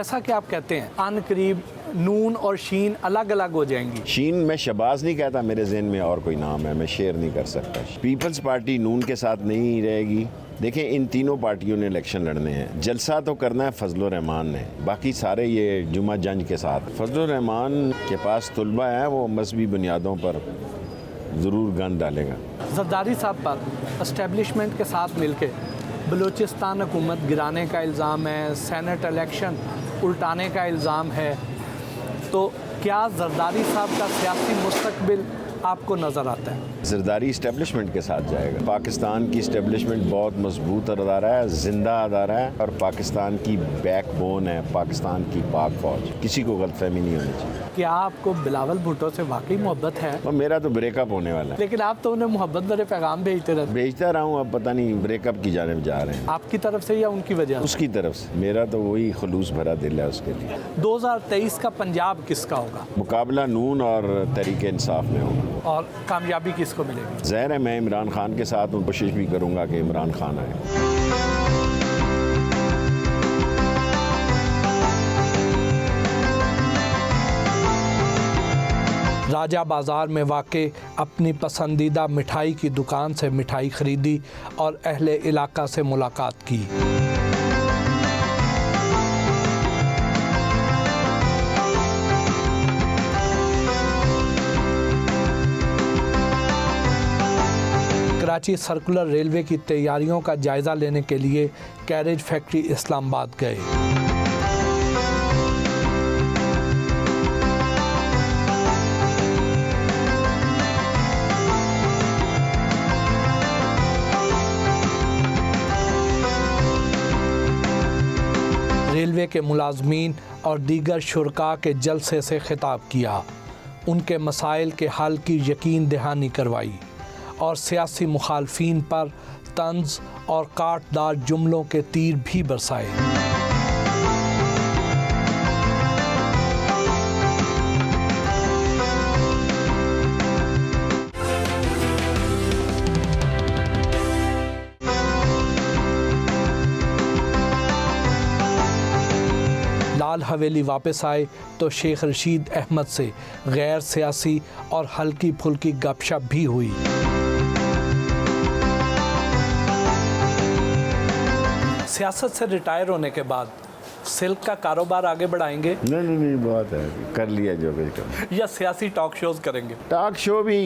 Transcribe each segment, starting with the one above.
ऐसा कि आप कहते हैं आन करीब नून और शीन अलग अलग हो जाएंगी। शीन मैं शहबाज नहीं कहता, मेरे जहन में और कोई नाम है, मैं शेयर नहीं कर सकता। पीपल्स पार्टी नून के साथ नहीं रहेगी। देखें, इन तीनों पार्टियों ने इलेक्शन लड़ने हैं। जलसा तो करना है फजलुर रहमान ने, बाकी सारे ये जुमा जंज के साथ। फजलुर रहमान के पास तुलबा है, वो मजहबी बुनियादों पर ज़रूर गंद डालेगा। जरदारी साहब पर एस्टेब्लिशमेंट के साथ मिलके बलूचिस्तान हुकूमत गिराने का इल्ज़ाम है, सेनेट इलेक्शन उल्टाने का इल्ज़ाम है, तो क्या जरदारी साहब का सियासी मुस्तकबिल आपको नज़र आता है? जरदारी इस्टेब्लिशमेंट के साथ जाएगा। पाकिस्तान की इस्टेब्लिशमेंट बहुत मजबूत अदारा है, जिंदा अदारा है, और पाकिस्तान की बैकबोन है, पाकिस्तान की पाक फौज। किसी को गलतफहमी नहीं होनी चाहिए। क्या आपको बिलावल भुट्टो से वाकई मोहब्बत है? और मेरा तो ब्रेकअप होने वाला है। लेकिन आप तो उन्हें मोहब्बत भरे पैगाम भेजते रहते। भेजता रहा हूँ, अब पता नहीं ब्रेकअप की जाने जा रहे हैं। आपकी तरफ से या उनकी वजह से? उसकी तरफ से। मेरा तो वही खलूस भरा दिल है उसके लिए। 2023 का पंजाब किसका होगा? मुकाबला नून और तहरीक इंसाफ में होगा। और कामयाबी किसको मिलेगी? ज़ाहिर है मैं इमरान खान के साथ हूँ, कोशिश भी करूँगा कि इमरान खान आए। राजा बाज़ार में वाक़े अपनी पसंदीदा मिठाई की दुकान से मिठाई खरीदी और अहले इलाका से मुलाकात की। कराची सर्कुलर रेलवे की तैयारियों का जायज़ा लेने के लिए कैरेज फैक्ट्री इस्लामाबाद गए। रेलवे के मुलाजमीन और दीगर शुरका के जलसे से खिताब किया, उनके मसाइल के हल की यकीन दहानी करवाई और सियासी मुखालफीन पर तंज और काटदार जुमलों के तीर भी बरसाए। लाल हवेली वापस आए तो शेख रशीद अहमद से गैर सियासी और हल्की फुल्की गपशप भी हुई। सियासत से रिटायर होने के बाद सिल्क का कारोबार आगे बढ़ाएंगे? नहीं, बहुत है, कर लिया जो कुछ कर। या सियासी टॉक शोज करेंगे? टॉक शो भी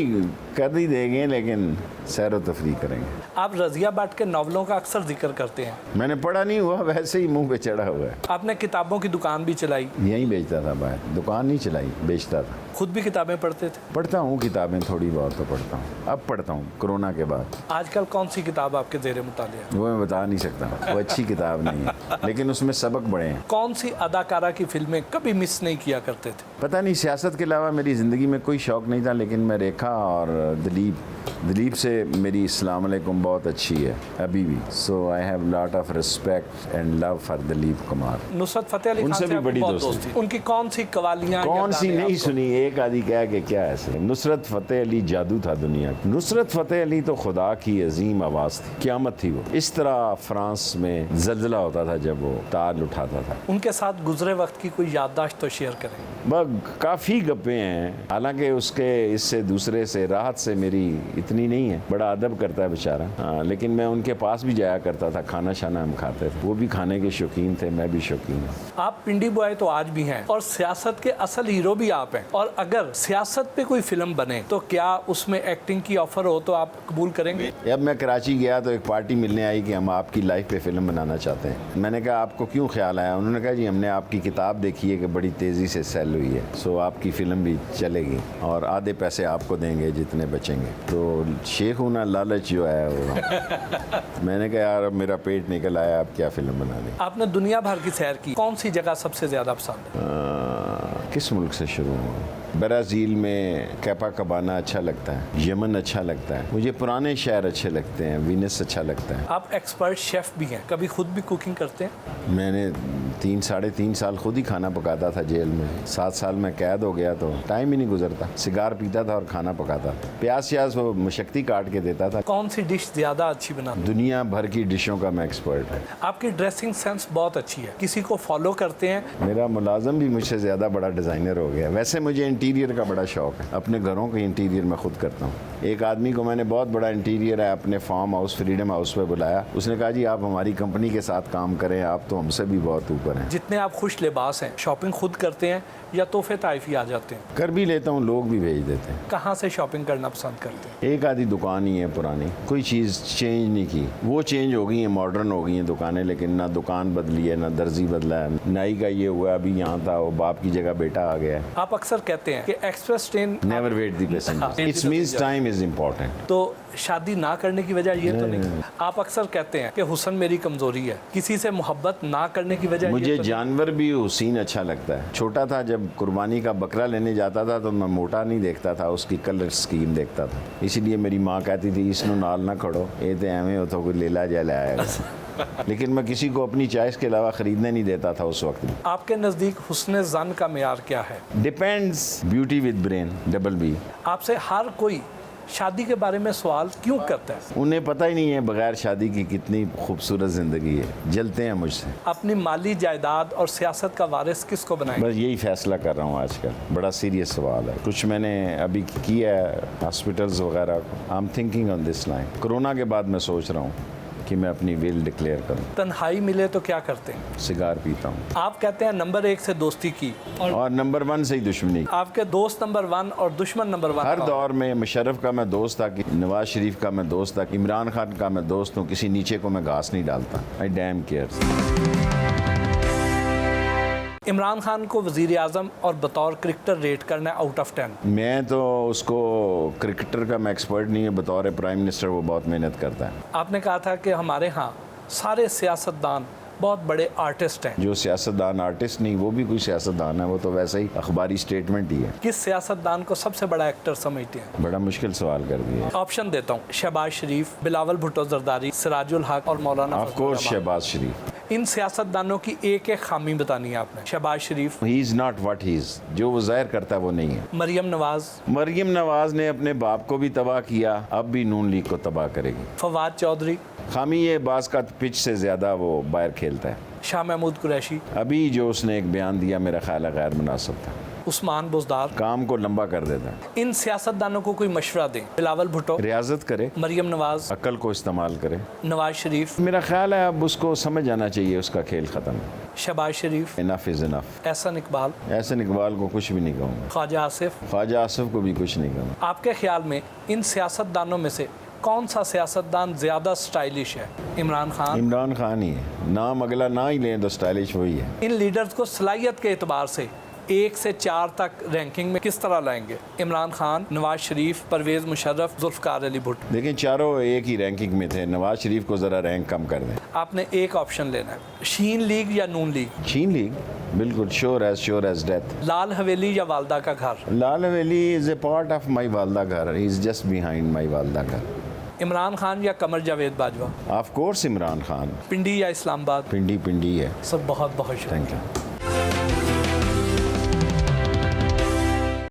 कर ही देंगे, लेकिन सैर व तफरीह करेंगे। आप रज़िया भट्ट के नॉवलों का अक्सर जिक्र करते हैं। मैंने पढ़ा नहीं हुआ, वैसे ही मुंह पे चढ़ा हुआ है। आपने किताबों की दुकान भी चलाई? यहीं बेचता था बाहर, दुकान नहीं चलाई, बेचता था। खुद भी किताबें पढ़ते थे? पढ़ता हूँ किताबें, थोड़ी बहुत तो पढ़ता हूँ। अब पढ़ता हूँ कोरोना के बाद। आजकल कौन सी किताब आपके ज़ेरे मुतालिया है? वो मैं बता नहीं सकता, वो अच्छी किताब नहीं है, लेकिन उसमें सबक बड़े हैं। कौन सी अदाकारा की फिल्में कभी मिस नहीं किया करते थे? पता नहीं, सियासत के अलावा मेरी ज़िंदगी में कोई शौक़ नहीं था, लेकिन मैं रेखा और दिलीप से मेरी अस्सलाम वालेकुम बहुत अच्छी है अभी भी। So I have lot of respect and love for Dilip Kumar. Nusrat Fateh Ali Khan उनसे भी आपकी बड़ी बहुत दोस्ती। उनकी कौन सी कवालियां, कौन सी नहीं सुनी, एक आदि कह के क्या ऐसे। नुसरत फतेह अली जादू था दुनिया का। नुसरत फतेह अली तो खुदा की अजीम आवाज़ थी, क़यामत थी वो। इस तरह फ्रांस में ज़लज़ला होता था जब वो ताल उठाता था। उनके साथ गुजरे वक्त की कोई याददाश्त तो शेयर करें। बस काफ़ी गप्पे हैं, हालांकि उसके इससे दूसरे से राहत से मेरी इतनी नहीं है। बड़ा अदब करता है बेचारा। हाँ, लेकिन मैं उनके पास भी जाया करता था, खाना शाना हम खाते थे। वो भी खाने के शौकीन थे, मैं भी शौकीन हूँ। आप पिंडी बॉय तो आज भी हैं और सियासत के असल हीरो भी आप हैं, और अगर सियासत पे कोई फिल्म बने तो क्या उसमें एक्टिंग की ऑफर हो तो आप कबूल करेंगे? अब मैं कराची गया तो एक पार्टी मिलने आई कि हम आपकी लाइफ पे फिल्म बनाना चाहते हैं। मैंने कहा आपको क्यों ख्याल आया? उन्होंने कहा जी हमने आपकी किताब देखी है कि बड़ी तेज़ी से सेल हुई है, सो आपकी फ़िल्म भी चलेगी और आधे पैसे आपको देंगे जितने बचेंगे। तो शेख हूं ना, लालच जो है वो। मैंने कहा यार अब मेरा पेट निकल आया, अब क्या फिल्म बनानी। आपने दुनिया भर की सैर की, कौन सी जगह सबसे ज़्यादा पसंद है? किस मुल्क से शुरू हुआ? ब्राज़ील में कैपाकाबाना अच्छा लगता है, यमन अच्छा लगता है, मुझे पुराने शहर अच्छे लगते हैं, वीनस अच्छा लगता है। आप एक्सपर्ट शेफ़ भी हैं, कभी खुद भी कुकिंग करते हैं? मैंने 3-3.5 साल खुद ही खाना पकाता था जेल में। 7 साल में कैद हो गया तो टाइम ही नहीं गुजरता। सिगार पीता था और खाना पकाता था। प्याज श्याज वो मशक्ती काट के देता था। कौन सी डिश ज़्यादा अच्छी बनाते दुनिया भर की डिशों का मैं एक्सपर्ट है। हैं? आपकी ड्रेसिंग सेंस बहुत अच्छी है, किसी को फॉलो करते हैं? मेरा मुलाजम भी मुझसे ज़्यादा बड़ा डिज़ाइनर हो गया। वैसे मुझे इंटीरियर का बड़ा शौक है। अपने घरों के इंटीरियर मैं खुद करता हूँ। एक आदमी को मैंने बहुत बड़ा इंटीरियर है अपने फार्म हाउस फ्रीडम हाउस पे बुलाया। उसने कहा जी आप हमारी कंपनी के साथ काम करें, आप तो हमसे भी बहुत ऊपर हैं। जितने आप खुश लिबास हैं, शॉपिंग खुद करते हैं या तोहफे ताइफी आ जाते हैं? कर भी लेता हूँ, लोग भी भेज देते हैं। कहाँ से शॉपिंग करना पसंद करते हैं? एक आधी दुकान ही है पुरानी, कोई चीज़ चेंज नहीं की। वो चेंज हो गई हैं, मॉडर्न हो गई हैं दुकानें, लेकिन ना दुकान बदली है ना दर्जी बदला है। नाई का ये हुआ अभी यहाँ था, वो बाप की जगह बेटा आ गया है। आप अक्सर कहते हैं कि express train never wait the passenger, it's means time is important. तो शादी ना करने की वजह ये तो नहीं? आप अक्सर कहते हैं कि हुस्न मेरी कमजोरी है, किसी से मोहब्बत ना करने की वजह मुझे ये तो जानवर भी हुसीन अच्छा लगता है। छोटा था जब कुर्बानी का बकरा लेने जाता था तो मैं मोटा नहीं देखता था, उसकी कलर स्कीम देखता था। इसीलिए मेरी माँ कहती थी इसनो नाल ना खड़ो, ये तो एवं हो तो कोई लेला जला आएगा। लेकिन मैं किसी को अपनी चॉइस के अलावा ख़रीदने नहीं देता था उस वक्त। आपके नज़दीक हुस्न ज़न का मेयार क्या है? Depends, beauty with brain, double B. आपसे हर कोई शादी के बारे में सवाल क्यों करता है? उन्हें पता ही नहीं है बगैर शादी की कितनी खूबसूरत ज़िंदगी है। जलते हैं मुझसे। अपनी माली जायदाद और सियासत का वारिस किसको बनाएंगे? बस यही फैसला कर रहा हूँ आजकल। बड़ा सीरियस सवाल है। कुछ मैंने अभी किया है हॉस्पिटल्स वगैरह को। I am thinking on this line. Corona के बाद मैं सोच रहा हूँ कि मैं अपनी विल डिक्लेयर करूं। तन्हाई मिले तो क्या करते हैं? सिगार पीता हूं। आप कहते हैं नंबर 1 से दोस्ती की और नंबर 1 से ही दुश्मनी। आपके दोस्त नंबर 1 और दुश्मन नंबर 1? हर दौर में मुशर्रफ का मैं दोस्त था, कि नवाज शरीफ का मैं दोस्त था, इमरान खान का मैं दोस्त हूँ। किसी नीचे को मैं घास नहीं डालता। आई डैम केयर। इमरान खान को वज़ीर आज़म और बतौर क्रिकेटर रेट करना है आउट ऑफ 10? मैं तो उसको क्रिकेटर का मैं एक्सपर्ट नहीं है, बतौर प्राइम मिनिस्टर वो बहुत मेहनत करता है। आपने कहा था कि हमारे यहाँ सारे सियासतदान बहुत बड़े आर्टिस्ट हैं। जो सियासतदान आर्टिस्ट नहीं, वो भी कोई सियासतदान है, वो तो वैसे ही अखबारी स्टेटमेंट ही है। किस सियासतदान को सबसे बड़ा एक्टर समझते हैं? बड़ा मुश्किल सवाल कर दिया। ऑप्शन देता हूँ, शहबाज शरीफ, बिलावल भुट्टो जरदारी, सिराजुल हक और मौलाना ऑफ कोर्स शहबाज शरीफ। इन सियासतदानों की एक एक खामी बतानी है आपने। Shahbaz Sharif, he is not what he is, जो वो ज़ाहिर करता है वो नहीं है। मरियम नवाज, मरियम नवाज ने अपने बाप को भी तबाह किया, अब भी नून लीग को तबाह करेगी। फवाद चौधरी, खामी ये बास का पिच से ज़्यादा वो बाहर खेलता है। शाह महमूद कुरैशी, अभी जो उसने एक बयान दिया मेरा ख्याल है गैर मुनासिब था। उस्मान बुज़दार, काम को लंबा कर देता है। इन सियासतदानों को कोई मशवरा दें। बिलावल भुट्टो, रियाजत करे, मरियम नवाज, अक्ल को इस्तेमाल करे। नवाज शरीफ, मेरा ख्याल है अब उसको समझ आना चाहिए उसका खेल ख़त्म। Shahbaz Sharif, enough is enough. Ahsan Iqbal, Ahsan Iqbal को कुछ भी नहीं कहूँगा। ख्वाजा आसिफ। ख्वाजा आसिफ को भी कुछ नहीं कहूँगा। आपके ख्याल में इन सियासतदानों में से कौन सा सियासतदान ज़्यादा स्टाइलिश है? इमरान खान? इमरान खान ही है। नाम अगला ना ही लें तो स्टाइलिश वही है। इन लीडर्स को सलाहियत के एतबार से 1 से 4 तक रैंकिंग में किस तरह लाएंगे? इमरान खान, नवाज शरीफ, परवेज़ मुशर्रफ, जुल्फ़िकार अली भुट्टो। लेकिन चारों एक ही रैंकिंग में थे। नवाज शरीफ को ज़रा रैंक कम कर दें। आपने एक ऑप्शन लेना है, शीन लीग या नून लीग? शीन लीग, बिल्कुल sure as death. Lal Haveli या वालदा का घर? Lal Haveli is a part of my वालदा घर, he is just behind my वालदा घर। इमरान खान या कमर जावेद बाजवा? Of course Imran Khan. पिंडी या इस्लामाबाद? पिंडी है। सर बहुत बहुत शुक्रिया। Thank you.